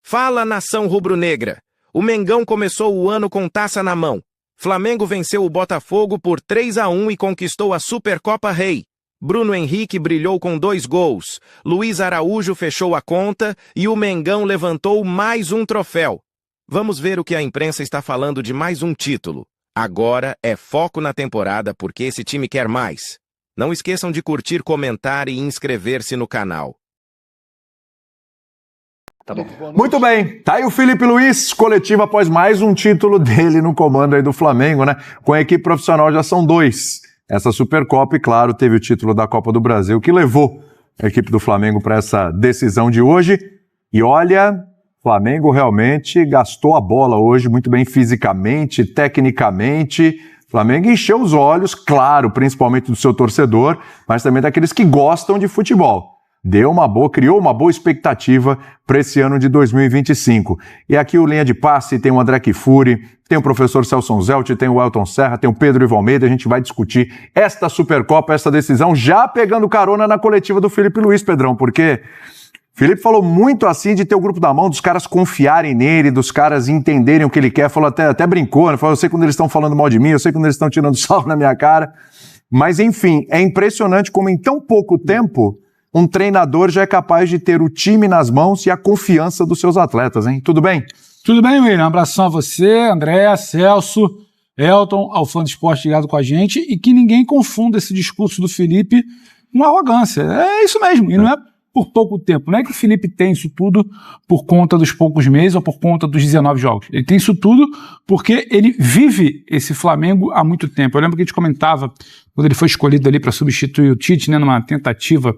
Fala, nação rubro-negra! O Mengão começou o ano com taça na mão. Flamengo venceu o Botafogo por 3-1 e conquistou a Supercopa Rei. Bruno Henrique brilhou com 2 gols. Luiz Araújo fechou a conta e o Mengão levantou mais um troféu. Vamos ver o que a imprensa está falando de mais um título. Agora é foco na temporada porque esse time quer mais. Não esqueçam de curtir, comentar e inscrever-se no canal. Tá bom. Muito bem, tá aí o Felipe Luiz, coletivo após mais um título dele no comando aí do Flamengo, né? Com a equipe profissional já são 2. Essa Supercopa e, claro, teve o título da Copa do Brasil, que levou a equipe do Flamengo para essa decisão de hoje. E olha, o Flamengo realmente gastou a bola hoje muito bem fisicamente, tecnicamente. O Flamengo encheu os olhos, claro, principalmente do seu torcedor, mas também daqueles que gostam de futebol. Criou uma boa expectativa para esse ano de 2025. E aqui o Linha de Passe tem o André Kifuri, tem o professor Celson Zelt, tem o Elton Serra, tem o Pedro Ivo Almeida. A gente vai discutir esta Supercopa, essa decisão, já pegando carona na coletiva do Felipe Luiz, Pedrão, porque o Felipe falou muito assim de ter o grupo da mão, dos caras confiarem nele, dos caras entenderem o que ele quer. Falou até brincou, né? Falou, eu sei quando eles estão falando mal de mim, eu sei quando eles estão tirando sal na minha cara. Mas, enfim, é impressionante como em tão pouco tempo um treinador já é capaz de ter o time nas mãos e a confiança dos seus atletas, hein? Tudo bem? Tudo bem, William. Um abração a você, André, Celso, Elton, ao Fã do Esporte ligado com a gente, e que ninguém confunda esse discurso do Felipe com arrogância. É isso mesmo, e não é por pouco tempo. Não é que o Felipe tem isso tudo por conta dos poucos meses ou por conta dos 19 jogos. Ele tem isso tudo porque ele vive esse Flamengo há muito tempo. Eu lembro que a gente comentava, quando ele foi escolhido ali para substituir o Tite, né, numa tentativa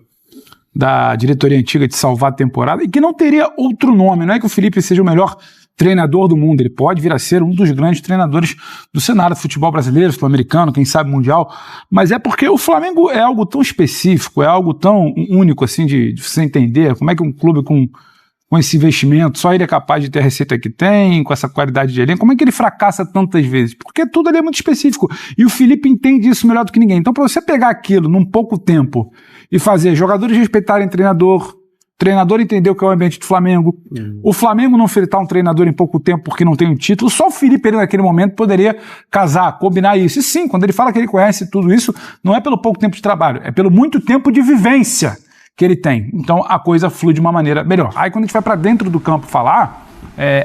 da diretoria antiga de salvar a temporada, e que não teria outro nome. Não é que o Felipe seja o melhor treinador do mundo, ele pode vir a ser um dos grandes treinadores do cenário do futebol brasileiro, sul-americano, quem sabe mundial, mas é porque o Flamengo é algo tão específico, é algo tão único assim de você entender como é que um clube com esse investimento, só ele é capaz de ter a receita que tem, com essa qualidade de elenco, como é que ele fracassa tantas vezes? Porque tudo ali é muito específico, e o Felipe entende isso melhor do que ninguém. Então, para você pegar aquilo num pouco tempo e fazer jogadores respeitarem treinador entender o que é o ambiente do Flamengo, o Flamengo não fritar um treinador em pouco tempo porque não tem um título, só o Felipe ali naquele momento poderia casar, combinar isso. E sim, quando ele fala que ele conhece tudo isso, não é pelo pouco tempo de trabalho, é pelo muito tempo de vivência que ele tem. Então a coisa flui de uma maneira melhor. Aí quando a gente vai para dentro do campo falar,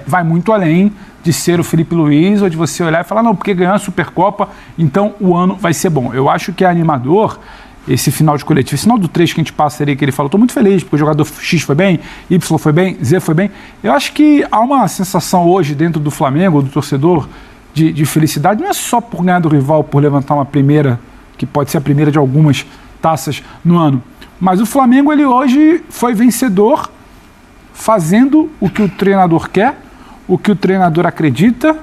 vai muito além de ser o Felipe Luiz ou de você olhar e falar, não, porque ganhou a Supercopa, então o ano vai ser bom. Eu acho que é animador esse final de coletivo, esse final do trecho que a gente passa ali, que ele falou, estou muito feliz porque o jogador X foi bem, Y foi bem, Z foi bem. Eu acho que há uma sensação hoje dentro do Flamengo, do torcedor, de felicidade, não é só por ganhar do rival, por levantar uma primeira, que pode ser a primeira de algumas taças no ano, mas o Flamengo, ele hoje foi vencedor fazendo o que o treinador quer, o que o treinador acredita,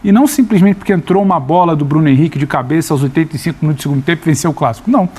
e não simplesmente porque entrou uma bola do Bruno Henrique de cabeça aos 85 minutos do segundo tempo e venceu o Clássico. Não. O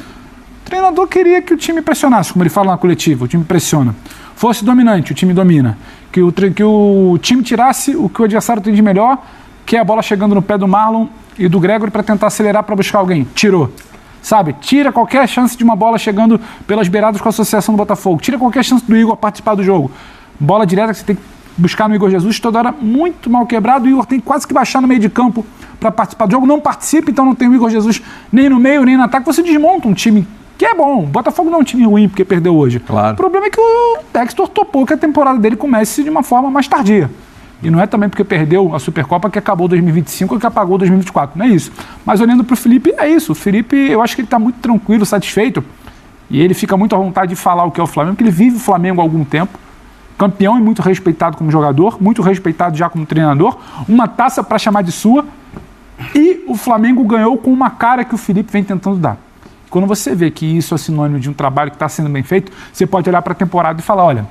treinador queria que o time pressionasse, como ele fala na coletiva, o time pressiona. Fosse dominante, o time domina. Que o time tirasse o que o adversário tem de melhor, que é a bola chegando no pé do Marlon e do Gregory para tentar acelerar para buscar alguém. Tirou. Sabe? Tira qualquer chance de uma bola chegando pelas beiradas com a associação do Botafogo. Tira qualquer chance do Igor participar do jogo. Bola direta que você tem que buscar no Igor Jesus, toda hora muito mal quebrado. O Igor tem quase que baixar no meio de campo para participar do jogo. Não participa, então não tem o Igor Jesus nem no meio, nem no ataque. Você desmonta um time que é bom. O Botafogo não é um time ruim porque perdeu hoje. Claro. O problema é que o Textor topou que a temporada dele comece de uma forma mais tardia. E não é também porque perdeu a Supercopa que acabou 2025 ou que apagou 2024. Não é isso. Mas olhando para o Felipe, é isso. O Felipe, eu acho que ele está muito tranquilo, satisfeito. E ele fica muito à vontade de falar o que é o Flamengo, porque ele vive o Flamengo há algum tempo. Campeão e muito respeitado como jogador, muito respeitado já como treinador, uma taça para chamar de sua, e o Flamengo ganhou com uma cara que o Felipe vem tentando dar. Quando você vê que isso é sinônimo de um trabalho que está sendo bem feito, você pode olhar para a temporada e falar, olha,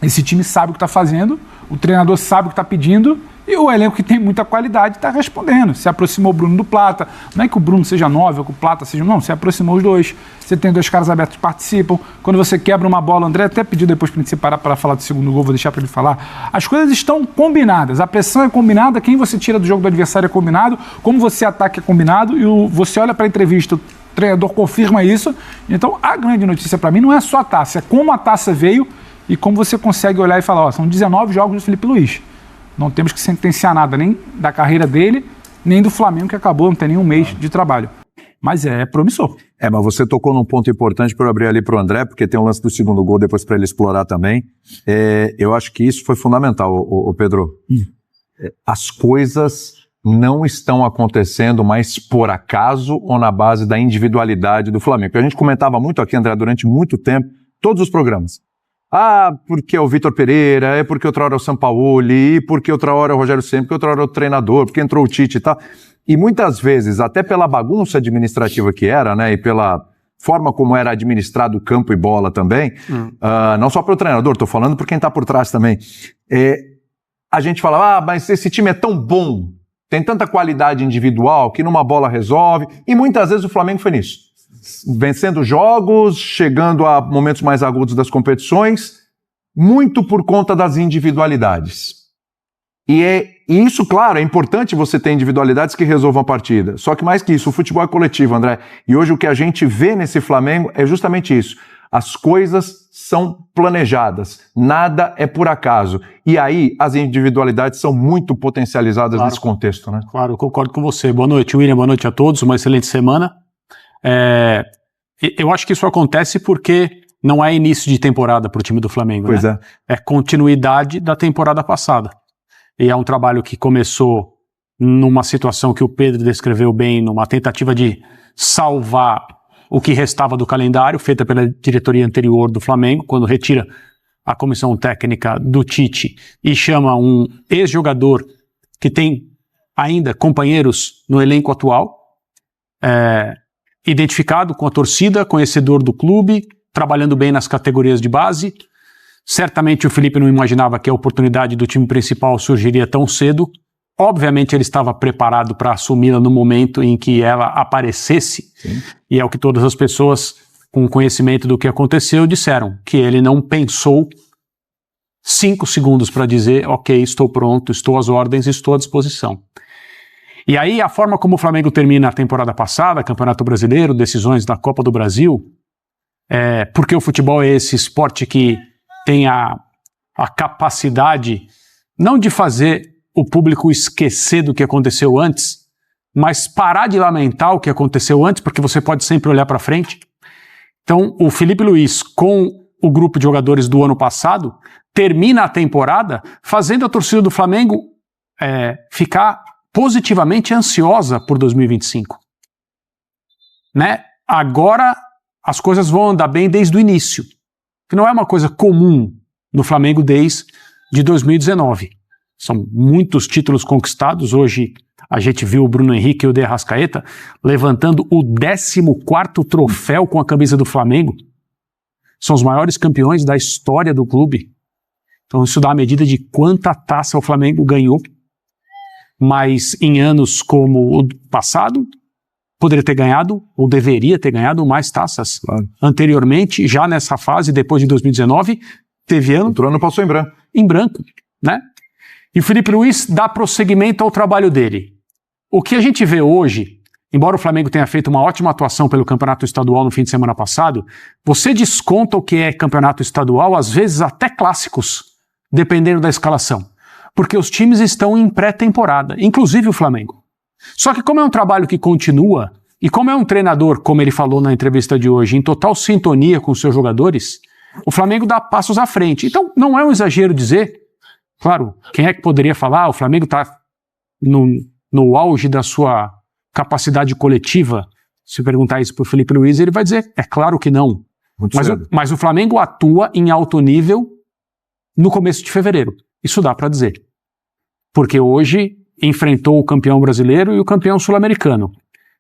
esse time sabe o que está fazendo, o treinador sabe o que está pedindo, e o elenco que tem muita qualidade está respondendo. Se aproximou o Bruno do Plata. Não é que o Bruno seja 9 ou que o Plata seja... Não, se aproximou os dois. Você tem 2 caras abertos que participam. Quando você quebra uma bola, o André até pediu depois para a gente separar para falar do segundo gol, vou deixar para ele falar. As coisas estão combinadas. A pressão é combinada, quem você tira do jogo do adversário é combinado, como você ataca é combinado, e você olha para a entrevista, o treinador confirma isso. Então, a grande notícia para mim não é só a taça, é como a taça veio e como você consegue olhar e falar, são 19 jogos do Felipe Luiz. Não temos que sentenciar nada, nem da carreira dele, nem do Flamengo, que acabou, não tem nenhum mês de trabalho. Mas é promissor. Mas você tocou num ponto importante para eu abrir ali para o André, porque tem um lance do segundo gol depois para ele explorar também. Eu acho que isso foi fundamental, o Pedro. As coisas não estão acontecendo mais por acaso ou na base da individualidade do Flamengo. Porque a gente comentava muito aqui, André, durante muito tempo, todos os programas. Porque é o Vitor Pereira, porque outra hora é o Sampaoli, porque outra hora é o Rogério Ceni, porque outra hora é o treinador, porque entrou o Tite e tal. E muitas vezes, até pela bagunça administrativa que era, né, e pela forma como era administrado campo e bola também, não só para o treinador, estou falando por quem está por trás também, a gente fala, mas esse time é tão bom, tem tanta qualidade individual que numa bola resolve, e muitas vezes o Flamengo foi nisso. Vencendo jogos, chegando a momentos mais agudos das competições, muito por conta das individualidades. E isso, claro, é importante você ter individualidades que resolvam a partida. Só que mais que isso, o futebol é coletivo, André. E hoje o que a gente vê nesse Flamengo é justamente isso. As coisas são planejadas, nada é por acaso. E aí as individualidades são muito potencializadas nesse contexto, né? Claro, eu concordo com você. Boa noite, William, boa noite a todos, uma excelente semana. Eu acho que isso acontece porque não é início de temporada para o time do Flamengo, pois né? É continuidade da temporada passada. E é um trabalho que começou numa situação que o Pedro descreveu bem, numa tentativa de salvar o que restava do calendário, feita pela diretoria anterior do Flamengo, quando retira a comissão técnica do Tite e chama um ex-jogador que tem ainda companheiros no elenco atual, identificado com a torcida, conhecedor do clube, trabalhando bem nas categorias de base. Certamente o Felipe não imaginava que a oportunidade do time principal surgiria tão cedo. Obviamente ele estava preparado para assumi-la no momento em que ela aparecesse. Sim. E é o que todas as pessoas com conhecimento do que aconteceu disseram, que ele não pensou 5 segundos para dizer, ok, estou pronto, estou às ordens, estou à disposição. E aí a forma como o Flamengo termina a temporada passada, Campeonato Brasileiro, decisões da Copa do Brasil, porque o futebol é esse esporte que tem a capacidade, não de fazer o público esquecer do que aconteceu antes, mas parar de lamentar o que aconteceu antes, porque você pode sempre olhar para frente. Então, o Felipe Luiz, com o grupo de jogadores do ano passado, termina a temporada fazendo a torcida do Flamengo ficar positivamente ansiosa por 2025. Né? Agora, as coisas vão andar bem desde o início, que não é uma coisa comum no Flamengo desde 2019. São muitos títulos conquistados. Hoje a gente viu o Bruno Henrique e o De Arrascaeta levantando o 14º troféu com a camisa do Flamengo. São os maiores campeões da história do clube. Então isso dá a medida de quanta taça o Flamengo ganhou. Mas em anos como o passado, poderia ter ganhado, ou deveria ter ganhado, mais taças. Claro. Anteriormente, já nessa fase, depois de 2019, teve ano... Outro ano passou em branco. Em branco, né? E o Felipe Luiz dá prosseguimento ao trabalho dele. O que a gente vê hoje, embora o Flamengo tenha feito uma ótima atuação pelo campeonato estadual no fim de semana passado, você desconta o que é campeonato estadual, às vezes até clássicos, dependendo da escalação. Porque os times estão em pré-temporada, inclusive o Flamengo. Só que como é um trabalho que continua, e como é um treinador, como ele falou na entrevista de hoje, em total sintonia com os seus jogadores, o Flamengo dá passos à frente. Então não é um exagero dizer, claro, quem é que poderia falar, o Flamengo está no auge da sua capacidade coletiva. Se perguntar isso para o Felipe Luiz, ele vai dizer, é claro que não. Mas o Flamengo atua em alto nível no começo de fevereiro. Isso dá para dizer. Porque hoje enfrentou o campeão brasileiro e o campeão sul-americano.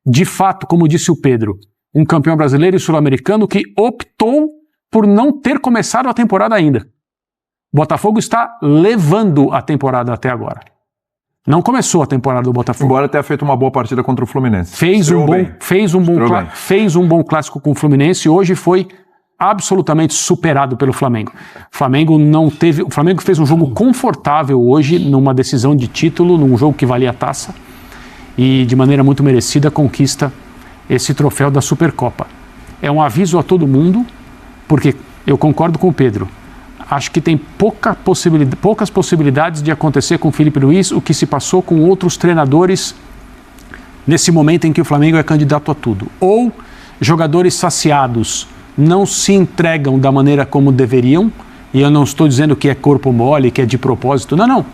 De fato, como disse o Pedro, um campeão brasileiro e sul-americano que optou por não ter começado a temporada ainda. O Botafogo está levando a temporada até agora. Não começou a temporada do Botafogo. Embora tenha feito uma boa partida contra o Fluminense. Fez um bom clássico com o Fluminense e hoje foi absolutamente superado pelo Flamengo. O Flamengo fez um jogo confortável hoje numa decisão de título, num jogo que valia a taça e de maneira muito merecida conquista esse troféu da Supercopa. É um aviso a todo mundo, porque eu concordo com o Pedro, acho que tem poucas possibilidades de acontecer com o Felipe Luiz o que se passou com outros treinadores nesse momento em que o Flamengo é candidato a tudo. Ou jogadores saciados não se entregam da maneira como deveriam, e eu não estou dizendo que é corpo mole, que é de propósito, não.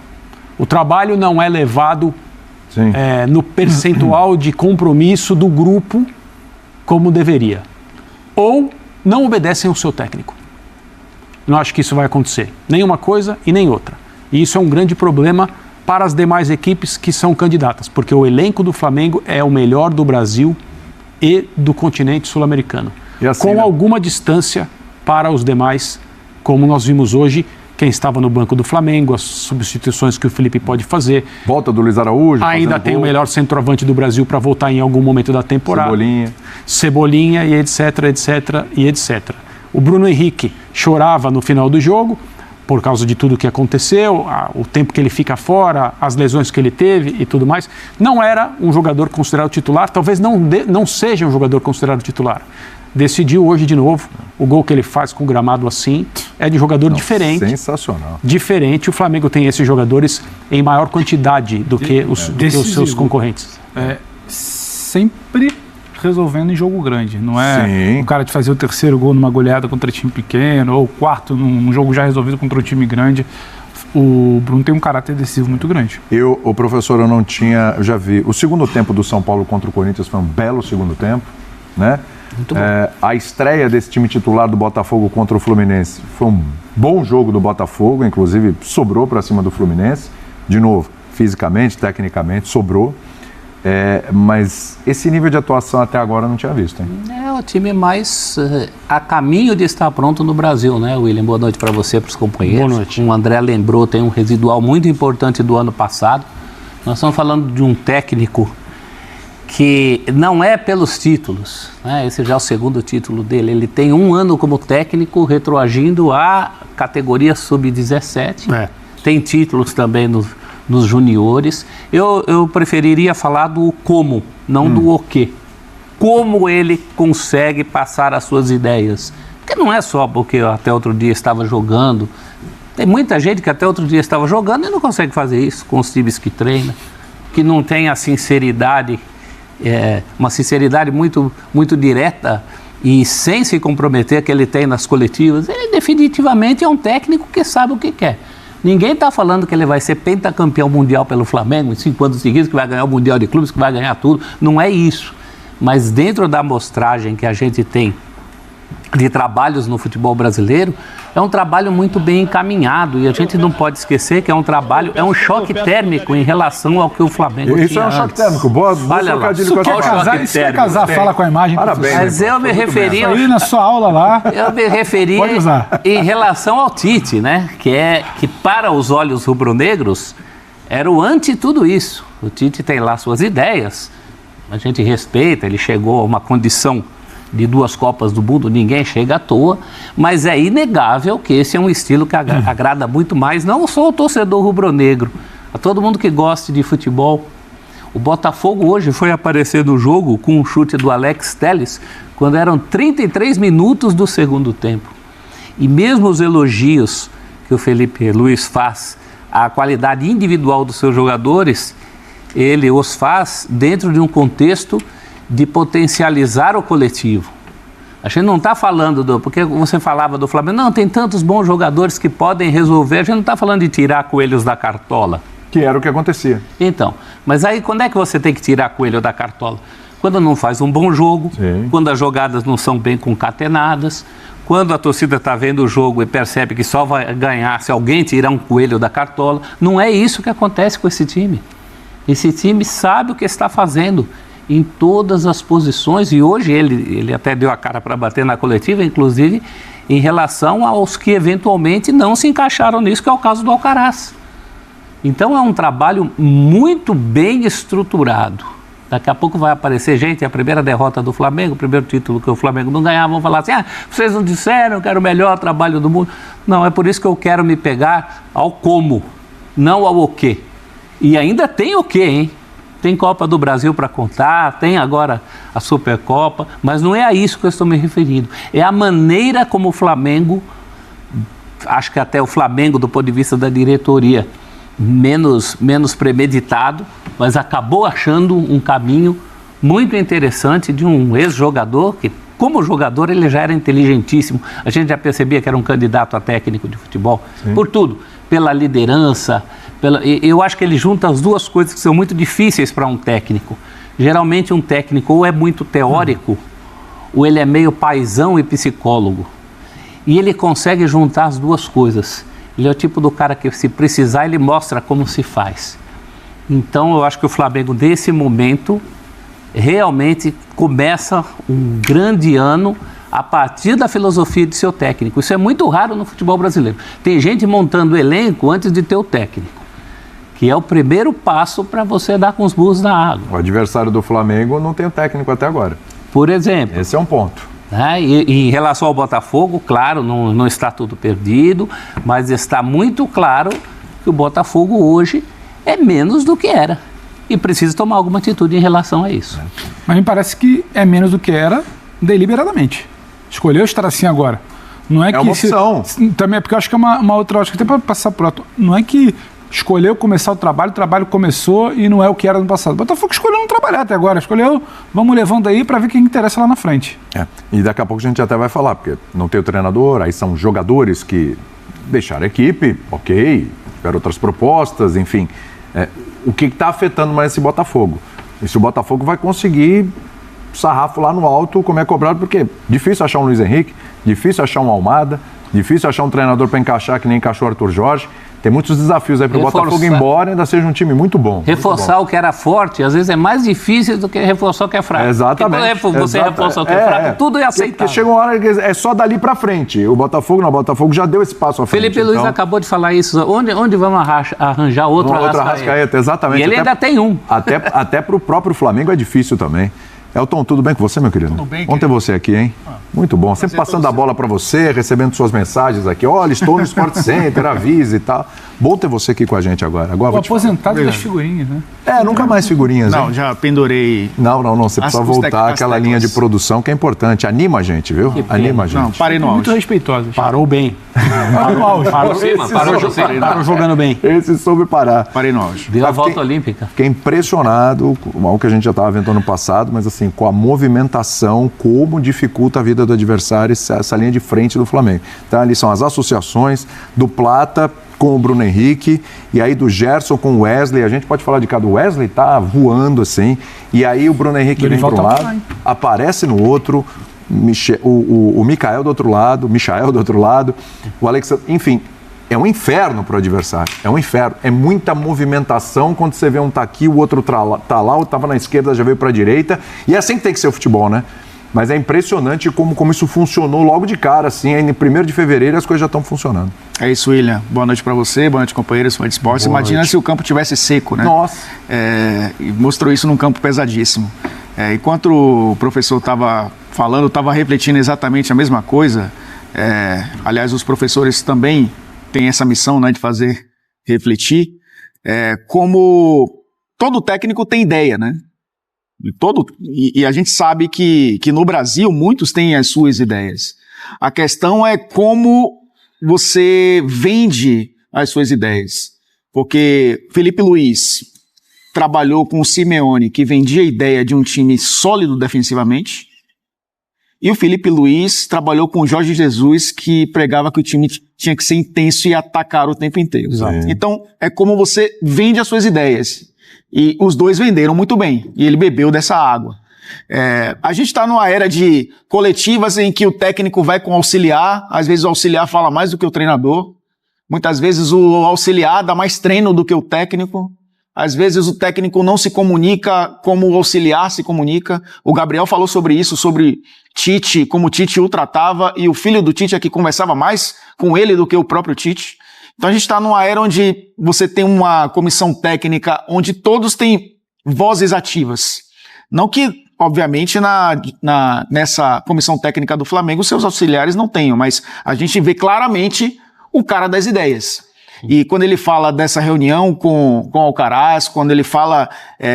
O trabalho não é levado no percentual de compromisso do grupo como deveria. Ou não obedecem ao seu técnico. Não acho que isso vai acontecer. Nem uma coisa e nem outra. E isso é um grande problema para as demais equipes que são candidatas, porque o elenco do Flamengo é o melhor do Brasil e do continente sul-americano. Assim, com alguma distância para os demais, como nós vimos hoje, quem estava no banco do Flamengo, as substituições que o Felipe pode fazer. Volta do Luiz Araújo. Ainda tem o melhor centroavante do Brasil para voltar em algum momento da temporada. Cebolinha e etc. O Bruno Henrique chorava no final do jogo, por causa de tudo que aconteceu, o tempo que ele fica fora, as lesões que ele teve e tudo mais. Não era um jogador considerado titular, talvez não seja um jogador considerado titular. Decidiu hoje de novo, o gol que ele faz com o gramado assim, é de jogador diferente. Sensacional. Diferente, o Flamengo tem esses jogadores em maior quantidade do que os seus concorrentes. Sempre resolvendo em jogo grande, não é o cara de fazer o terceiro gol numa goleada contra time pequeno, ou o quarto num jogo já resolvido contra um time grande. O Bruno tem um caráter decisivo muito grande. Eu já vi, o segundo tempo do São Paulo contra o Corinthians foi um belo segundo tempo, né? Muito bom. A estreia desse time titular do Botafogo contra o Fluminense foi um bom jogo do Botafogo, inclusive sobrou para cima do Fluminense, de novo, fisicamente, tecnicamente, sobrou. Mas esse nível de atuação até agora eu não tinha visto, hein? É o time mais a caminho de estar pronto no Brasil, né, William? Boa noite para você, para os companheiros. Boa noite. O André lembrou, tem um residual muito importante do ano passado. Nós estamos falando de um técnico que não é pelos títulos, né? Esse já é o segundo título dele. Ele tem um ano como técnico retroagindo à categoria sub-17. Tem títulos também nos juniores. Eu preferiria falar do como, não do o quê. Como ele consegue passar as suas ideias. Porque não é só porque até outro dia estava jogando. Tem muita gente que até outro dia estava jogando e não consegue fazer isso com os times que treina, que não tem a sinceridade, uma sinceridade muito, muito direta e sem se comprometer que ele tem nas coletivas. Ele definitivamente é um técnico que sabe o que quer. Ninguém está falando que ele vai ser pentacampeão mundial pelo Flamengo em 5 anos seguidos, que vai ganhar o Mundial de Clubes, que vai ganhar tudo. Não é isso. Mas dentro da amostragem que a gente tem de trabalhos no futebol brasileiro, é um trabalho muito bem encaminhado e a gente não pode esquecer que é um choque térmico em relação ao que o Flamengo tinha. Isso é um choque térmico. Boa trocadilho com essa casar, fala com a imagem. Parabéns. Mas eu me referi... Aí na sua aula lá... Eu me referi em relação ao Tite, né? Que para os olhos rubro-negros era o anti tudo isso. O Tite tem lá suas ideias, a gente respeita, ele chegou a uma condição de 2 Copas do Mundo, ninguém chega à toa, mas é inegável que esse é um estilo que agrada muito mais, não só o torcedor rubro-negro, a todo mundo que gosta de futebol. O Botafogo hoje foi aparecer no jogo com um chute do Alex Telles, quando eram 33 minutos do segundo tempo. E mesmo os elogios que o Felipe Luiz faz à qualidade individual dos seus jogadores, ele os faz dentro de um contexto de potencializar o coletivo. A gente não está falando porque você falava do Flamengo, não, tem tantos bons jogadores que podem resolver, a gente não está falando de tirar coelhos da cartola. Que era o que acontecia. Então, mas aí quando é que você tem que tirar coelho da cartola? Quando não faz um bom jogo, quando as jogadas não são bem concatenadas, quando a torcida está vendo o jogo e percebe que só vai ganhar se alguém tirar um coelho da cartola. Não é isso que acontece com esse time. Esse time sabe o que está fazendo em todas as posições, e hoje ele até deu a cara para bater na coletiva, inclusive em relação aos que eventualmente não se encaixaram nisso, que é o caso do Alcaraz. Então é um trabalho muito bem estruturado. Daqui a pouco vai aparecer gente, a primeira derrota do Flamengo, o primeiro título que o Flamengo não ganhava, vão falar assim, vocês não disseram que era o melhor trabalho do mundo. Não, é por isso que eu quero me pegar ao como, não ao o quê. E ainda tem o quê, hein? Tem Copa do Brasil para contar, tem agora a Supercopa, mas não é a isso que eu estou me referindo. É a maneira como o Flamengo acho que até o Flamengo, do ponto de vista da diretoria, menos premeditado, mas acabou achando um caminho muito interessante de um ex-jogador que, como jogador, ele já era inteligentíssimo. A gente já percebia que era um candidato a técnico de futebol. Sim. Por tudo, pela liderança. Eu acho que ele junta as duas coisas que são muito difíceis para um técnico. Geralmente um técnico ou é muito teórico, ou ele é meio paizão e psicólogo. E ele consegue juntar as duas coisas. Ele é o tipo do cara que, se precisar, ele mostra como se faz. Então, eu acho que o Flamengo, nesse momento, realmente começa um grande ano a partir da filosofia de seu técnico. Isso é muito raro no futebol brasileiro. Tem gente montando elenco antes de ter o técnico, que é o primeiro passo para você dar com os burros na água. O adversário do Flamengo não tem o técnico até agora. Por exemplo. Esse é um ponto. E em relação ao Botafogo, claro, não está tudo perdido, mas está muito claro que o Botafogo hoje é menos do que era. E precisa tomar alguma atitude em relação a isso. Mas me parece que é menos do que era deliberadamente. Escolheu estar assim agora. Não é que uma opção. Também é porque eu acho que é uma outra, acho que até para passar por outro. Não é que escolheu começar o trabalho começou e não é o que era no passado. O Botafogo escolheu não trabalhar até agora, escolheu, vamos levando aí para ver quem interessa lá na frente. E daqui a pouco a gente até vai falar, porque não tem o treinador, aí são jogadores que deixaram a equipe, ok, tiveram outras propostas, enfim. O que está afetando mais esse Botafogo? E se o Botafogo vai conseguir sarrafo lá no alto, como é cobrado, porque é difícil achar um Luiz Henrique, difícil achar um Almada, difícil achar um treinador para encaixar que nem encaixou o Arthur Jorge. Tem muitos desafios aí para o Botafogo, embora ainda seja um time muito bom. Reforçar o que era forte, às vezes é mais difícil do que reforçar o que é fraco. Exatamente. Porque você reforça o que é fraco, tudo é aceitável. Porque chega uma hora que é só dali para frente. O Botafogo já deu esse passo à frente. Felipe Luiz acabou de falar isso. Onde vamos arranjar outro Arrascaeta? Exatamente. E ele ainda tem um. Até para o próprio Flamengo é difícil também. Elton, tudo bem com você, meu querido? Tudo bem, Bom ter você aqui, hein? Muito bom. Sempre passando a bola para você, recebendo suas mensagens aqui. Olha, estou no Sport Center, avise e tal. Bom ter você aqui com a gente agora. O aposentado das figurinhas, né? Nunca mais figurinhas, Não, hein? já pendurei. Não. Você precisa voltar àquela linha de produção que é importante. Anima a gente, viu? Anima a gente. Não, parei no Muito auge. respeitosos. Parou bem. Parou jogando bem. Esse soube parar. Parei no auge. Deu a volta olímpica. Fiquei impressionado com algo que a gente já estava vendo ano passado, mas assim, com a movimentação, como dificulta a vida do adversário essa linha de frente do Flamengo. Então ali são as associações do Plata com o Bruno Henrique, e aí do Gerson com o Wesley. A gente pode falar de cada. O Wesley tá voando assim, e aí o Bruno Henrique vem para um lado, aparece no outro, o Michael do outro lado, o Alexandre, enfim, é um inferno para o adversário, é um inferno, é muita movimentação. Quando você vê um tá aqui, o outro tá lá, o tava na esquerda, já veio para a direita, e é assim que tem que ser o futebol, né? Mas é impressionante como isso funcionou logo de cara, assim, aí em 1º de fevereiro as coisas já estão funcionando. É isso, William. Boa noite para você, boa noite, companheiros, fã de esportes. Imagina se o campo tivesse seco, né? Nossa! E mostrou isso num campo pesadíssimo. Enquanto o professor estava falando, estava refletindo exatamente a mesma coisa. Aliás, os professores também têm essa missão, né, de fazer refletir. Como todo técnico tem ideia, né? E a gente sabe que no Brasil muitos têm as suas ideias. A questão é como você vende as suas ideias. Porque Felipe Luiz trabalhou com o Simeone, que vendia a ideia de um time sólido defensivamente, e o Felipe Luiz trabalhou com o Jorge Jesus, que pregava que o time tinha que ser intenso e atacar o tempo inteiro. Então, é como você vende as suas ideias. E os dois venderam muito bem, e ele bebeu dessa água. A gente está numa era de coletivas em que o técnico vai com o auxiliar, às vezes o auxiliar fala mais do que o treinador, muitas vezes o auxiliar dá mais treino do que o técnico, às vezes o técnico não se comunica como o auxiliar se comunica. O Gabriel falou sobre isso, sobre Tite, como o Tite o tratava, e o filho do Tite é que conversava mais com ele do que o próprio Tite. Então a gente está numa era onde você tem uma comissão técnica onde todos têm vozes ativas. Não que, obviamente, nessa comissão técnica do Flamengo, seus auxiliares não tenham, mas a gente vê claramente o cara das ideias. E quando ele fala dessa reunião com o Alcaraz, quando ele fala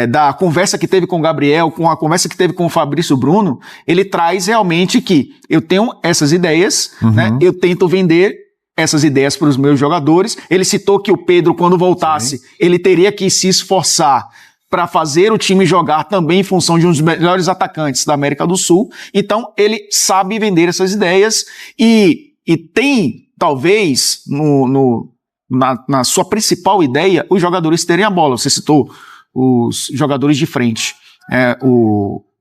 da conversa que teve com o Gabriel, com a conversa que teve com o Fabrício Bruno, ele traz realmente que eu tenho essas ideias, né? Eu tento vender essas ideias para os meus jogadores. Ele citou que o Pedro, quando voltasse, ele teria que se esforçar para fazer o time jogar também em função de um dos melhores atacantes da América do Sul. Então, ele sabe vender essas ideias e tem, talvez, na sua principal ideia, os jogadores terem a bola. Você citou os jogadores de frente.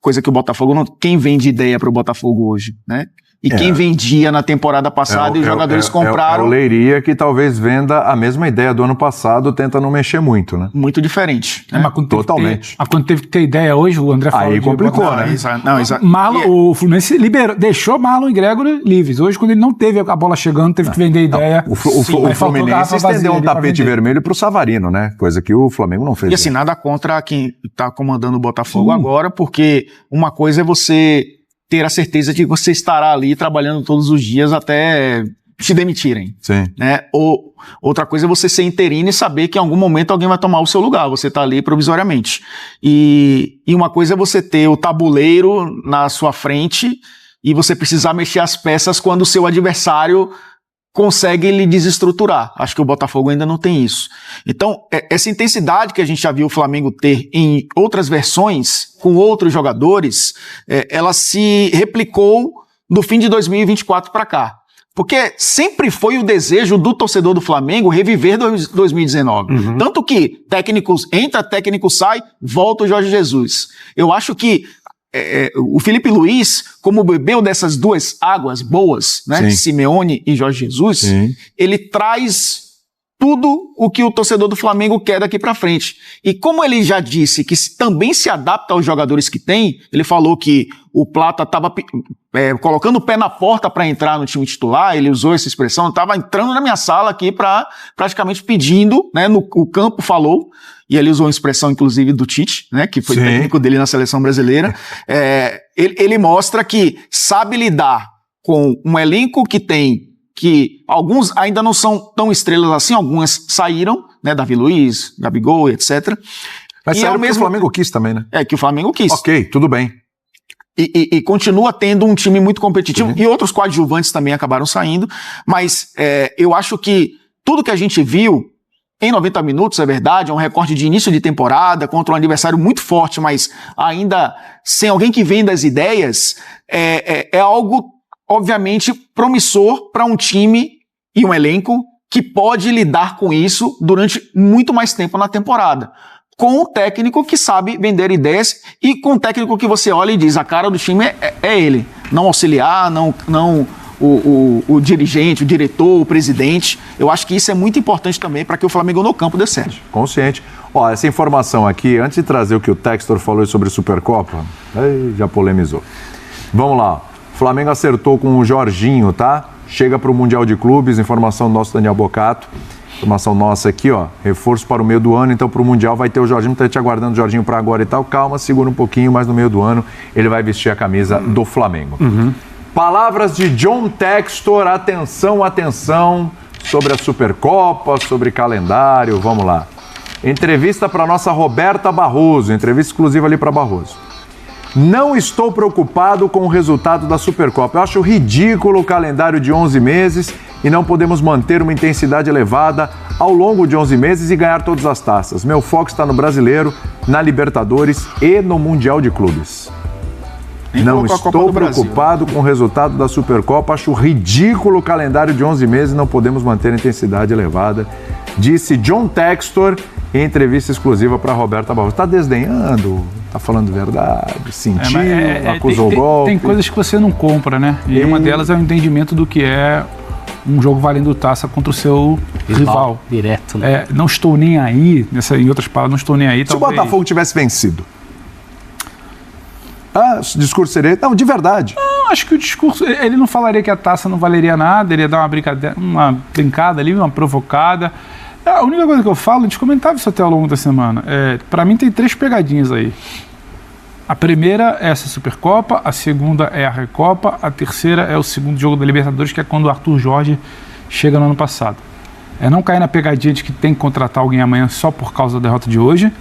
Coisa que o Botafogo não... Quem vende ideia para o Botafogo hoje, né? E quem vendia na temporada passada e os jogadores compraram... É o Leiria que talvez venda a mesma ideia do ano passado, tenta não mexer muito, né? Muito diferente. Né? Mas Totalmente. Mas quando teve que ter ideia hoje, o André falou... Aí complicou, né? O Fluminense deixou Marlon e Gregory livres. Hoje, quando ele não teve a bola chegando, teve que vender ideia. O Fluminense estendeu um tapete vermelho pro Savarino, né? Coisa que o Flamengo não fez. E assim, nada contra quem está comandando o Botafogo agora, porque uma coisa é você ter a certeza de que você estará ali trabalhando todos os dias até te demitirem. Sim. Né? Outra coisa é você ser interino e saber que em algum momento alguém vai tomar o seu lugar, você está ali provisoriamente. E uma coisa é você ter o tabuleiro na sua frente e você precisar mexer as peças quando o seu adversário consegue lhe desestruturar. Acho que o Botafogo ainda não tem isso. Então, essa intensidade que a gente já viu o Flamengo ter em outras versões, com outros jogadores, ela se replicou do fim de 2024 para cá. Porque sempre foi o desejo do torcedor do Flamengo reviver 2019. Tanto que técnicos entra, técnico sai, volta o Jorge Jesus. Eu acho que o Felipe Luiz, como bebeu dessas duas águas boas, né, Simeone e Jorge Jesus, ele traz tudo o que o torcedor do Flamengo quer daqui para frente. E como ele já disse que também se adapta aos jogadores que tem, ele falou que o Plata estava colocando o pé na porta para entrar no time titular, ele usou essa expressão, estava entrando na minha sala aqui praticamente pedindo, né, o campo falou, e ele usou uma expressão, inclusive, do Tite, né, que foi técnico dele na seleção brasileira. Ele mostra que sabe lidar com um elenco que alguns ainda não são tão estrelas assim, algumas saíram, né, Davi Luiz, Gabigol, etc. Mas é o mesmo que o Flamengo quis também, né? Que o Flamengo quis. Ok, tudo bem. E continua tendo um time muito competitivo, e outros coadjuvantes também acabaram saindo, mas eu acho que tudo que a gente viu em 90 minutos, é verdade, é um recorde de início de temporada, contra um adversário muito forte, mas ainda sem alguém que venda as ideias, é algo, obviamente, promissor para um time e um elenco que pode lidar com isso durante muito mais tempo na temporada. Com um técnico que sabe vender ideias e com um técnico que você olha e diz, a cara do time é ele. Não auxiliar, não o dirigente, o diretor, o presidente. Eu acho que isso é muito importante também para que o Flamengo no campo dê certo. Consciente. Ó, essa informação aqui, antes de trazer o que o Textor falou sobre Supercopa, já polemizou. Vamos lá. O Flamengo acertou com o Jorginho, tá? Chega para o Mundial de Clubes, informação do nosso Daniel Bocato. Informação nossa aqui, ó, reforço para o meio do ano, então para o Mundial vai ter o Jorginho, tá te aguardando o Jorginho para agora e tal. Calma, segura um pouquinho, mas no meio do ano ele vai vestir a camisa do Flamengo. Palavras de John Textor, atenção, atenção, sobre a Supercopa, sobre calendário, vamos lá. Entrevista para nossa Roberta Barroso, entrevista exclusiva ali para Barroso. Não estou preocupado com o resultado da Supercopa. Eu acho ridículo o calendário de 11 meses e não podemos manter uma intensidade elevada ao longo de 11 meses e ganhar todas as taças. Meu foco está no Brasileiro, na Libertadores e no Mundial de Clubes. Não estou preocupado com o resultado da Supercopa. Acho ridículo o calendário de 11 meses e não podemos manter a intensidade elevada. Disse John Textor em entrevista exclusiva para Roberta Barroso. Está desdenhando? Está falando verdade? Sentiu? Acusou o golpe? Tem coisas que você não compra, né? E uma delas é o entendimento do que é um jogo valendo taça contra o seu rival. Direto, né? Não estou nem aí, em outras palavras, não estou nem aí. Se o Botafogo tivesse vencido, o discurso seria... Não, de verdade. Não, acho que o discurso... Ele não falaria que a taça não valeria nada, ele ia dar uma brincada ali, uma provocada. A única coisa que eu falo, a gente comentava isso até ao longo da semana, para mim tem 3 pegadinhas aí. A primeira é essa Supercopa, a segunda é a Recopa, a terceira é o segundo jogo da Libertadores, que é quando o Arthur Jorge chega no ano passado. É não cair na pegadinha de que tem que contratar alguém amanhã só por causa da derrota de hoje,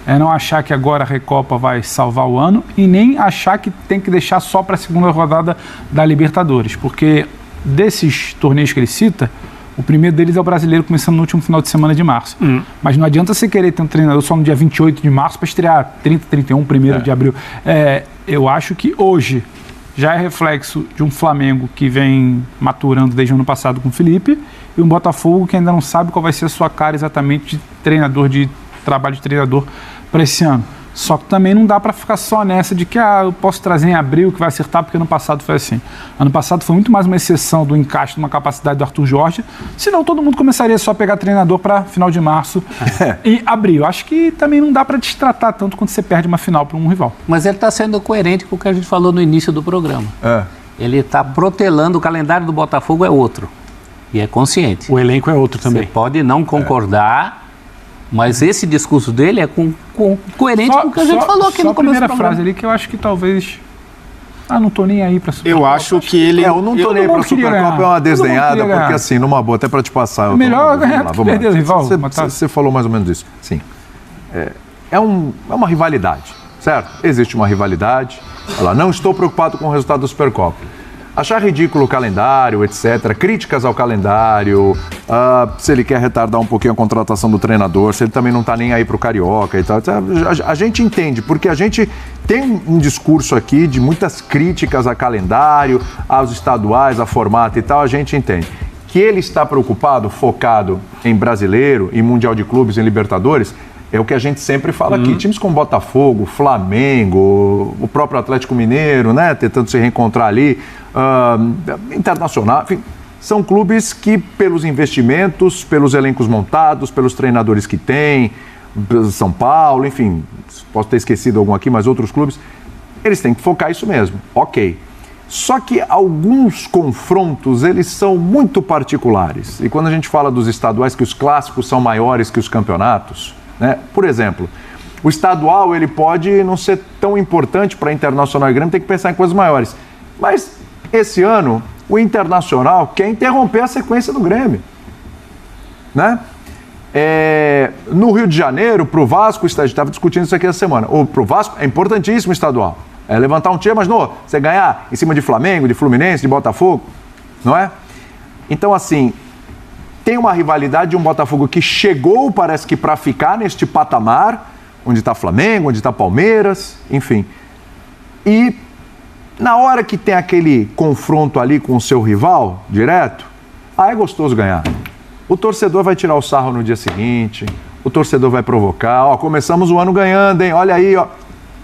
é não achar que agora a Recopa vai salvar o ano e nem achar que tem que deixar só para a segunda rodada da Libertadores, porque desses torneios que ele cita, O primeiro deles é o brasileiro, começando no último final de semana de março. Mas não adianta você querer ter um treinador só no dia 28 de março para estrear 30, 31, 1º de abril. Eu acho que hoje já é reflexo de um Flamengo que vem maturando desde o ano passado com o Felipe e um Botafogo que ainda não sabe qual vai ser a sua cara exatamente de treinador, de trabalho de treinador para esse ano. Só que também não dá para ficar só nessa de que eu posso trazer em abril que vai acertar, porque ano passado foi assim. Ano passado foi muito mais uma exceção do encaixe de uma capacidade do Arthur Jorge, senão todo mundo começaria só a pegar treinador para final de março e abril. Acho que também não dá para destratar tanto quando você perde uma final para um rival. Mas ele está sendo coerente com o que a gente falou no início do programa. Ele está protelando, o calendário do Botafogo é outro. E é consciente. O elenco é outro também. Você pode não concordar, mas esse discurso dele é coerente com o que a gente falou aqui no começo do programa. A primeira frase ali que eu acho que talvez... não tô nem aí pra Supercopa. Eu acho que ele... eu não tô nem aí pra Supercopa, é uma desdenhada, porque assim, numa boa, até pra te passar... Melhor ganhar do que perder o rival. Você falou mais ou menos isso. Sim. É uma rivalidade, certo? Existe uma rivalidade. Olha lá, não estou preocupado com o resultado da Supercopa. Achar ridículo o calendário, etc., críticas ao calendário, se ele quer retardar um pouquinho a contratação do treinador, se ele também não está nem aí para o Carioca e tal. A gente entende, porque a gente tem um discurso aqui de muitas críticas a calendário, aos estaduais, a formato e tal, a gente entende. Que ele está preocupado, focado em brasileiro, em Mundial de Clubes, em Libertadores, é o que a gente sempre fala aqui. Times como Botafogo, Flamengo, o próprio Atlético Mineiro, né, tentando se reencontrar ali, Internacional, enfim, são clubes que, pelos investimentos, pelos elencos montados, pelos treinadores que têm, São Paulo, enfim, posso ter esquecido algum aqui, mas outros clubes, eles têm que focar isso mesmo, ok. Só que alguns confrontos, eles são muito particulares. E quando a gente fala dos estaduais, que os clássicos são maiores que os campeonatos, né? Por exemplo, o estadual ele pode não ser tão importante para Internacional e Grêmio, tem que pensar em coisas maiores. Mas esse ano, o Internacional quer interromper a sequência do Grêmio, né? No Rio de Janeiro, para o Vasco, a gente estava discutindo isso aqui essa semana, para o Vasco é importantíssimo o estadual. Levantar um time, mas não, você ganhar em cima de Flamengo, de Fluminense, de Botafogo, não é? Então, assim, tem uma rivalidade de um Botafogo que chegou, parece que para ficar neste patamar, onde está Flamengo, onde está Palmeiras, enfim. E na hora que tem aquele confronto ali com o seu rival, direto, é gostoso ganhar. O torcedor vai tirar o sarro no dia seguinte, o torcedor vai provocar, começamos o ano ganhando, hein, olha aí,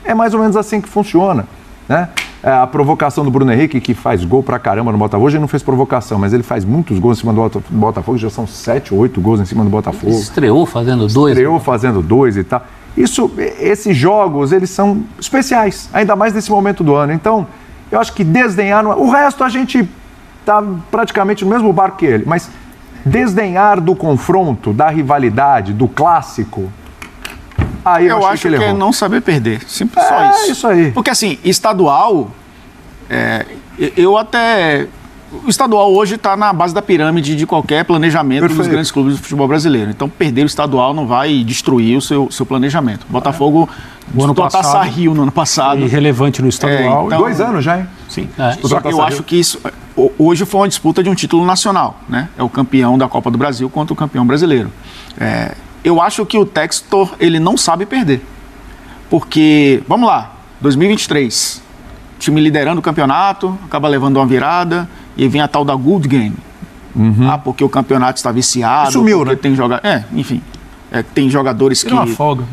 É mais ou menos assim que funciona, né? A provocação do Bruno Henrique, que faz gol pra caramba no Botafogo, hoje ele não fez provocação, mas ele faz muitos gols em cima do Botafogo, já são 7 ou 8 gols em cima do Botafogo. Ele estreou fazendo 2. Estreou fazendo 2 e tal. Esses jogos, eles são especiais, ainda mais nesse momento do ano. Então, eu acho que desdenhar... O resto a gente tá praticamente no mesmo barco que ele, mas desdenhar do confronto, da rivalidade, do clássico... Eu acho que é não saber perder. Simples só isso. Isso aí. Porque assim, estadual, o estadual hoje está na base da pirâmide de qualquer planejamento dos grandes clubes do futebol brasileiro. Então, perder o estadual não vai destruir o seu planejamento. Botafogo disputou a Taça Rio no ano passado. Irrelevante no estadual. Então, 2 anos já, hein? Sim. Só que eu acho que isso... Hoje foi uma disputa de um título nacional, né? É o campeão da Copa do Brasil contra o campeão brasileiro. Eu acho que o Textor, ele não sabe perder. Porque, vamos lá, 2023, time liderando o campeonato, acaba levando uma virada, e vem a tal da Good Game. Porque o campeonato está viciado. Sumiu, né? Tem enfim, tem jogadores que... uma folga.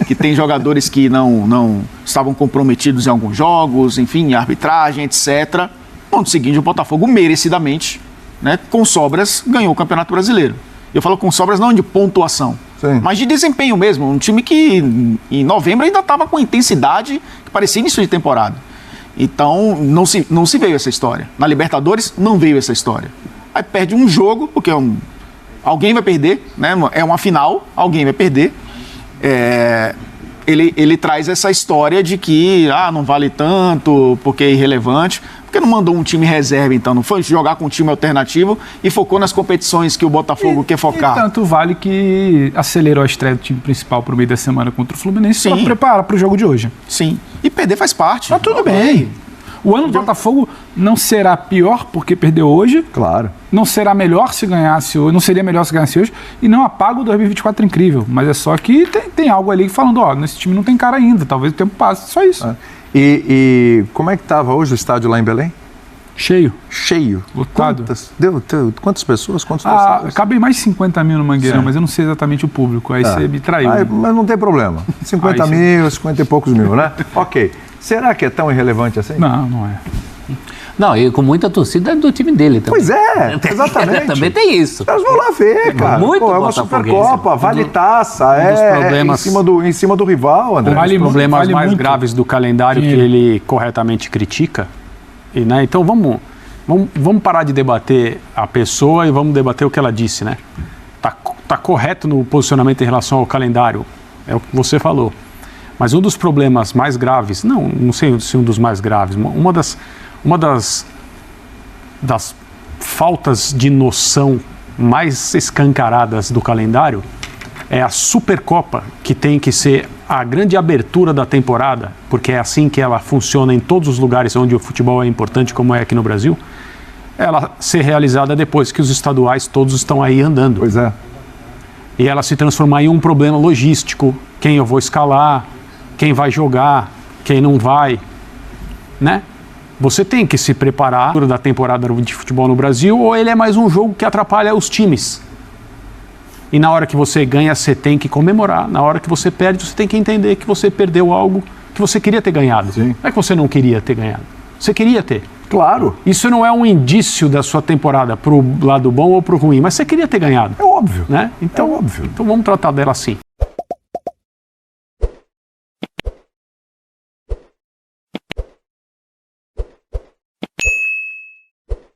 Que tem jogadores que não estavam comprometidos em alguns jogos, enfim, em arbitragem, etc. No ano seguinte, o Botafogo merecidamente, né, com sobras, ganhou o Campeonato Brasileiro. Eu falo com sobras não de pontuação, mas de desempenho mesmo. Um time que em novembro ainda estava com intensidade que parecia início de temporada. Então não se veio essa história. Na Libertadores não veio essa história. Aí perde um jogo, porque alguém vai perder, né? É uma final, alguém vai perder. Ele traz essa história de que não vale tanto, porque é irrelevante. Por que não mandou um time reserva, então? Não foi jogar com um time alternativo e focou nas competições que o Botafogo quer focar? E tanto vale que acelerou a estreia do time principal para o meio da semana contra o Fluminense para preparar para o jogo de hoje. Sim. E perder faz parte. Tá tudo bem. O ano do Botafogo não será pior porque perdeu hoje. Claro. Não será melhor se ganhasse hoje, não seria melhor se ganhasse hoje, e não apaga o 2024 incrível. Mas é só que tem algo ali falando, ó, nesse time não tem cara ainda, talvez o tempo passe, só isso. É. E como é que estava hoje o estádio lá em Belém? Cheio. Cheio. Lotado. Quantas pessoas? Quantos torcedores? Cabem mais de 50 mil no Mangueirão, mas eu não sei exatamente o público, aí você me traiu. Mas não tem problema. 50 mil, 50 e poucos mil, né? Ok. Será que é tão irrelevante assim? Não é. Não, e com muita torcida do time dele também. Pois é, exatamente. Também tem isso. Elas vão lá ver, cara. Muito é uma Supercopa, vale taça, em cima do rival, André. Um dos problemas mais graves do calendário que ele corretamente critica. E, né, então vamos parar de debater a pessoa e vamos debater o que ela disse, né? Tá correto no posicionamento em relação ao calendário, é o que você falou. Mas um dos problemas mais graves, não sei se um dos mais graves, uma das faltas de noção mais escancaradas do calendário é a Supercopa, que tem que ser a grande abertura da temporada, porque é assim que ela funciona em todos os lugares onde o futebol é importante, como é aqui no Brasil, ela ser realizada depois que os estaduais todos estão aí andando. Pois é. E ela se transformar em um problema logístico, quem eu vou escalar, quem vai jogar, quem não vai, né? Você tem que se preparar da temporada de futebol no Brasil, ou ele é mais um jogo que atrapalha os times. E na hora que você ganha, você tem que comemorar. Na hora que você perde, você tem que entender que você perdeu algo que você queria ter ganhado. Sim. Não é que você não queria ter ganhado. Você queria ter. Claro. Isso não é um indício da sua temporada pro lado bom ou pro ruim, mas você queria ter ganhado. É óbvio. Né? Então, é óbvio. Então vamos tratar dela assim.